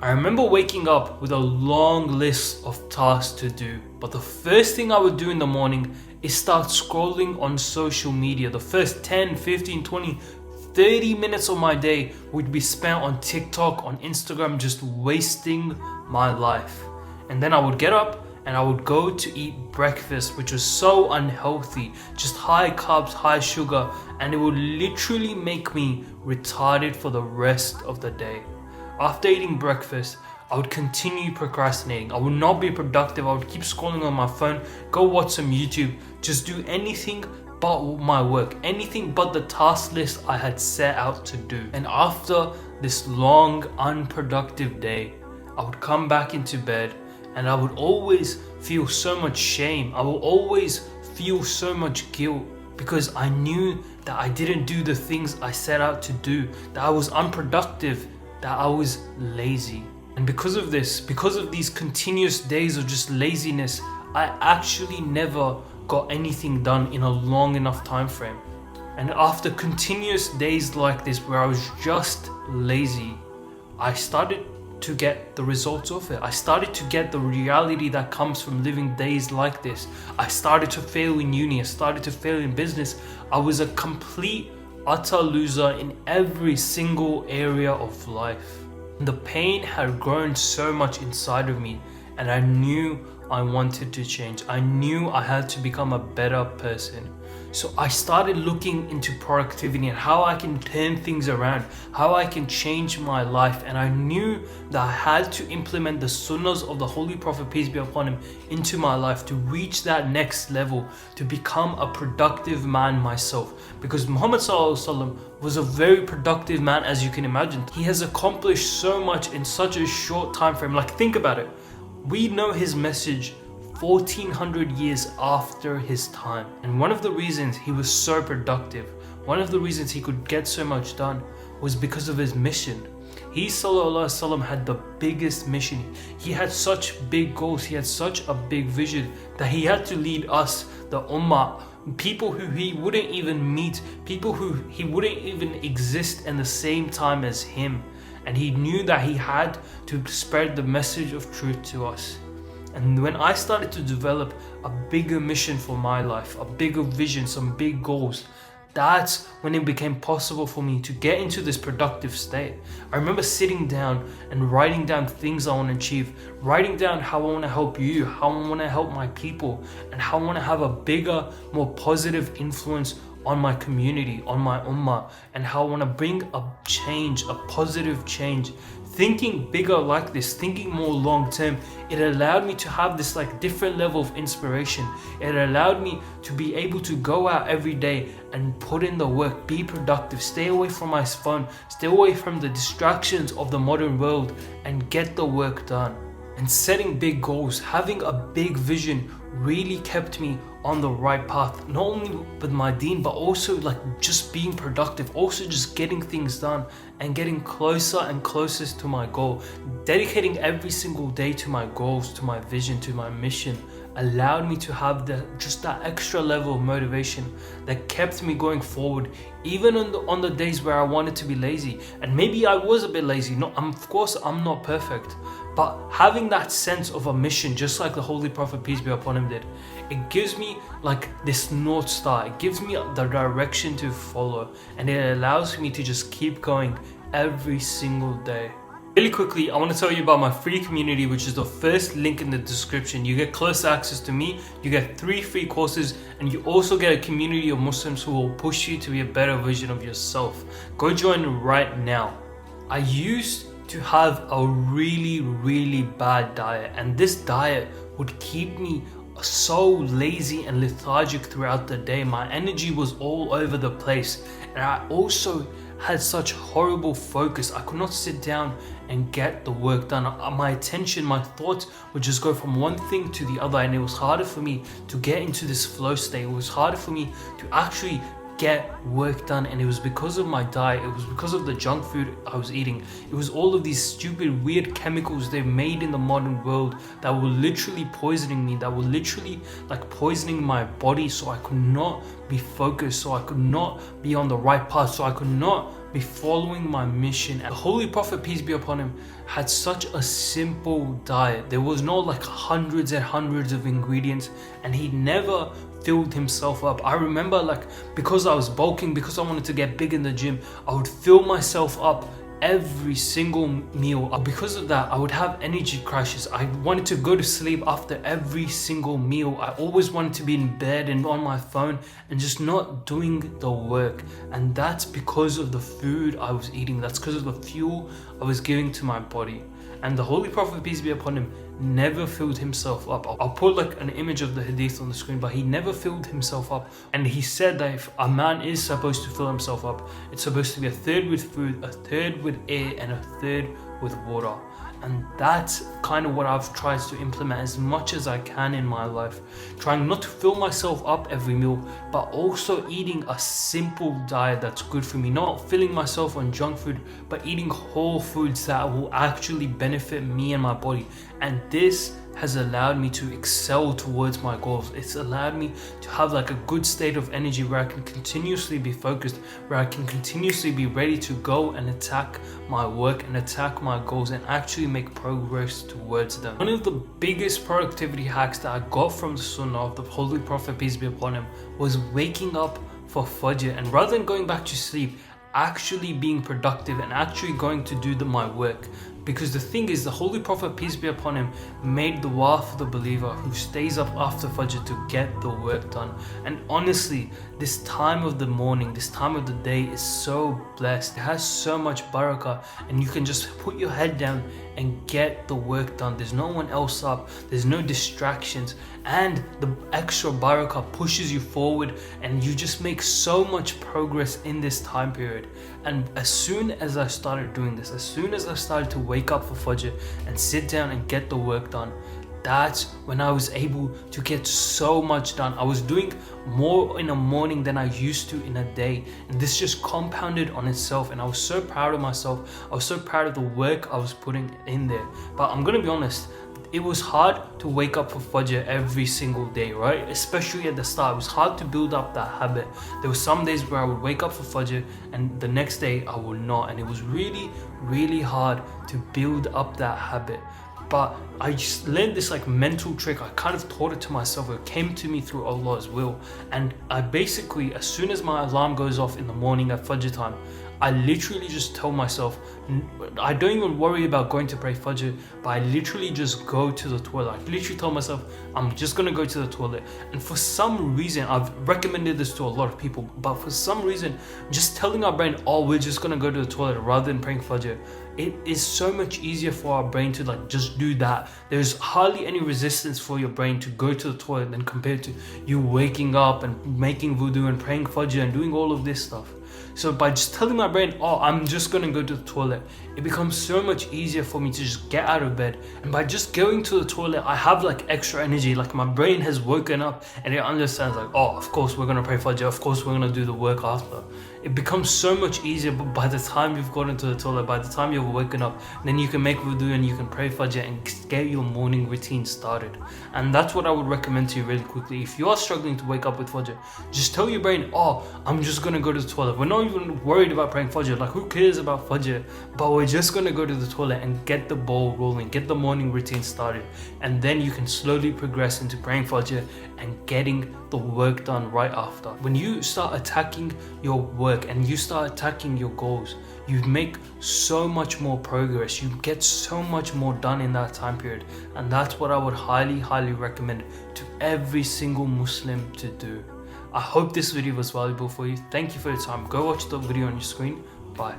I remember waking up with a long list of tasks to do, but the first thing I would do in the morning is start scrolling on social media. The first 10, 15, 20, 30 minutes of my day would be spent on TikTok, on Instagram, just wasting my life. And then I would get up and I would go to eat breakfast, which was so unhealthy, just high carbs, high sugar, and it would literally make me retarded for the rest of the day. After eating breakfast, I would continue procrastinating. I would not be productive. I would keep scrolling on my phone, go watch some YouTube, just do anything but my work, anything but the task list I had set out to do. And after this long, unproductive day, I would come back into bed and I would always feel so much shame. I would always feel so much guilt because I knew that I didn't do the things I set out to do, that I was unproductive, that I was lazy. And because of this, because of these continuous days of just laziness, I actually never got anything done in a long enough time frame. And after continuous days like this where I was just lazy, I started to get the results of it. I started to get the reality that comes from living days like this. I started to fail in uni, I started to fail in business. I was a complete utter loser in every single area of life. The pain had grown so much inside of me, and I knew I wanted to change. I knew I had to become a better person. So I started looking into productivity and how I can turn things around, how I can change my life. And I knew that I had to implement the sunnahs of the Holy Prophet, peace be upon him, into my life to reach that next level, to become a productive man myself. Because Muhammad was a very productive man, as you can imagine. He has accomplished so much in such a short time frame. Like, think about it. We know his message 1400 years after his time. And one of the reasons he was so productive, one of the reasons he could get so much done, was because of his mission. He Sallallahu Alaihi Wasallam had the biggest mission. He had such big goals, he had such a big vision that he had to lead us, the Ummah, people who he wouldn't even meet, people who he wouldn't even exist in the same time as him. And he knew that he had to spread the message of truth to us. And when I started to develop a bigger mission for my life, a bigger vision, some big goals, that's when it became possible for me to get into this productive state. I remember sitting down and writing down things I want to achieve, writing down how I want to help you, how I want to help my people, and how I want to have a bigger, more positive influence on my community, on my ummah, and how I want to bring a change, a positive change. Thinking bigger like this, thinking more long term, it allowed me to have this different level of inspiration. It allowed me to be able to go out every day and put in the work, be productive, stay away from my phone, stay away from the distractions of the modern world, and get the work done. And setting big goals, having a big vision really kept me on the right path, not only with my deen, but also just being productive, also just getting things done and getting closer and closest to my goal. Dedicating every single day to my goals, to my vision, to my mission allowed me to have that extra level of motivation that kept me going forward, even on the days where I wanted to be lazy. And maybe I was a bit lazy. Of course, I'm not perfect, but having that sense of a mission, just like the Holy Prophet, peace be upon him, did, it gives me this North Star. It gives me the direction to follow, and it allows me to just keep going every single day. Really quickly, I want to tell you about my free community, which is the first link in the description. You get close access to me, you get 3 free courses, and you also get a community of Muslims who will push you to be a better version of yourself. Go join right now. I used to have a really bad diet, and this diet would keep me so lazy and lethargic throughout the day. My energy was all over the place, and I also had such horrible focus. I could not sit down and get the work done. My attention, my thoughts would just go from one thing to the other, and it was harder for me to get into this flow state. It was harder for me to actually get work done, and it was because of my diet. It was because of the junk food I was eating. It was all of these stupid weird chemicals they made in the modern world that were literally poisoning me, that were literally poisoning my body, so I could not be focused, so I could not be on the right path, so I could not be following my mission. And the Holy Prophet, peace be upon him, had such a simple diet. There was no like hundreds and hundreds of ingredients, and he never filled himself up. I remember, like, because I was bulking, because I wanted to get big in the gym, I would fill myself up every single meal. Because of that, I would have energy crashes. I wanted to go to sleep after every single meal. I always wanted to be in bed and on my phone and just not doing the work. And that's because of the food I was eating. That's because of the fuel I was giving to my body. And the Holy Prophet, peace be upon him, never filled himself up. I'll put like an image of the hadith on the screen, but he never filled himself up. And he said that if a man is supposed to fill himself up, it's supposed to be a third with food, a third with air, and a third with water. And that's kind of what I've tried to implement as much as I can in my life. Trying not to fill myself up every meal, but also eating a simple diet that's good for me. Not filling myself on junk food, but eating whole foods that will actually benefit me and my body. And this has allowed me to excel towards my goals. It's allowed me to have like a good state of energy where I can continuously be focused, where I can continuously be ready to go and attack my work and attack my goals and actually make progress towards them. One of the biggest productivity hacks that I got from the Sunnah of the Holy Prophet, peace be upon him, was waking up for Fajr, and rather than going back to sleep, actually being productive and actually going to do my work. Because the thing is, the Holy Prophet, peace be upon him, made dua for the believer who stays up after Fajr to get the work done. And honestly, this time of the morning, this time of the day is so blessed. It has so much barakah, and you can just put your head down and get the work done. There's no one else up, there's no distractions, and the extra barakah pushes you forward, and you just make so much progress in this time period. And as soon as I started doing this, as soon as I started to wake up for Fajr and sit down and get the work done, that's when I was able to get so much done. I was doing more in a morning than I used to in a day, and this just compounded on itself, and I was so proud of myself. I was so proud of the work I was putting in there. But I'm gonna be honest, it was hard to wake up for Fajr every single day, right? Especially at the start, it was hard to build up that habit. There were some days where I would wake up for Fajr and the next day I would not, and it was really, really hard to build up that habit. But I just learned this like mental trick. I kind of taught it to myself. It came to me through Allah's will. And I basically, as soon as my alarm goes off in the morning at Fajr time, I literally just tell myself, I don't even worry about going to pray Fajr, but I literally just go to the toilet. I literally tell myself, I'm just gonna go to the toilet. And for some reason, I've recommended this to a lot of people, but for some reason, just telling our brain, oh, we're just gonna go to the toilet rather than praying Fajr, it is so much easier for our brain to like just do that. There's hardly any resistance for your brain to go to the toilet than compared to you waking up and making wudu and praying Fajr and doing all of this stuff. So by just telling my brain, oh, I'm just gonna go to the toilet, it becomes so much easier for me to just get out of bed. And by just going to the toilet, I have like extra energy. Like my brain has woken up and it understands like, oh, of course we're gonna pray Fajr, of course we're gonna do the work after. It becomes so much easier, but by the time you've gotten to the toilet, by the time you've woken up, then you can make wudu and you can pray Fajr and get your morning routine started. And that's what I would recommend to you really quickly. If you are struggling to wake up with Fajr, just tell your brain, oh, I'm just gonna go to the toilet. We're not even worried about praying Fajr. Like, who cares about Fajr? But we're just gonna go to the toilet and get the ball rolling, get the morning routine started. And then you can slowly progress into praying Fajr and getting the work done right after. When you start attacking your work and you start attacking your goals, you make so much more progress. You get so much more done in that time period. And that's what I would highly, highly recommend to every single Muslim to do. I hope this video was valuable for you. Thank you for your time. Go watch the video on your screen. Bye.